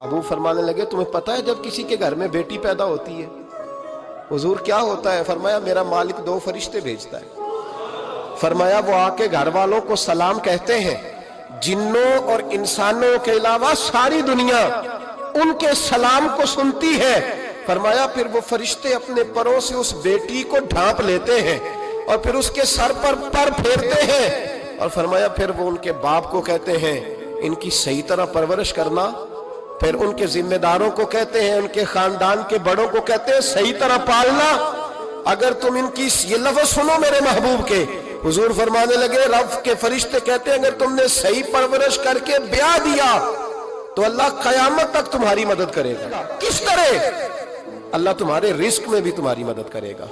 अबू फरमाने लगे, तुम्हें पता है जब किसी के घर में बेटी पैदा होती है हुजूर क्या होता है? फरमाया, मेरा मालिक 2 फरिश्ते भेजता है। फरमाया, वो आके घर वालों को सलाम कहते हैं, जिन्नों और इंसानों के अलावा सारी दुनिया उनके सलाम को सुनती है। फरमाया, फिर वो फरिश्ते अपने परों से उस बेटी को ढांप लेते हैं और फिर उसके सर पर फेरते हैं और फरमाया, फिर वो उनके बाप को कहते हैं, इनकी सही तरह परवरिश करना। फिर उनके जिम्मेदारों को कहते हैं, उनके खानदान के बड़ों को कहते हैं, सही तरह पालना। अगर तुम इनकी ये लफ्ज सुनो मेरे महबूब के, हुजूर फरमाने लगे, रब के फरिश्ते कहते हैं, अगर तुमने सही परवरिश करके ब्याह दिया तो अल्लाह कयामत तक तुम्हारी मदद करेगा। किस तरह? अल्लाह तुम्हारे रिस्क में भी तुम्हारी मदद करेगा,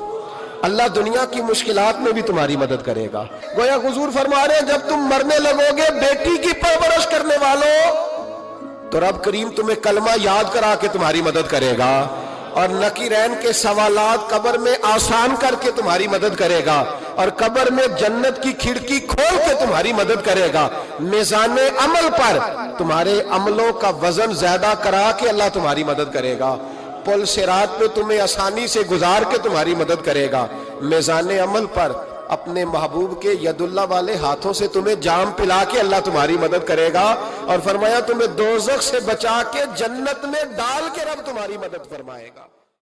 अल्लाह दुनिया की मुश्किलात में भी तुम्हारी मदद करेगा। गोया हुजूर फरमा रहे हैं, जब तुम मरने लगोगे बेटी की परवरिश करने वालों, तो रब करीम तुम्हें कलमा याद करा के तुम्हारी मदद करेगा और नकीरैन के सवालात कब्र में आसान करके तुम्हारी मदद करेगा और कब्र में जन्नत की खिड़की खोल के तुम्हारी मदद करेगा। मीज़ाने अमल पर तुम्हारे अमलों का वजन ज्यादा करा के अल्लाह तुम्हारी मदद करेगा। पुल सिरात पे तुम्हें आसानी से गुजार के तुम्हारी मदद करेगा। मीज़ाने अमल पर अपने महबूब के यदुल्ला वाले हाथों से तुम्हें जाम पिला के अल्लाह तुम्हारी मदद करेगा और फरमाया, तुम्हें दोज़ख से बचा के जन्नत में डाल के रब तुम्हारी मदद फरमाएगा।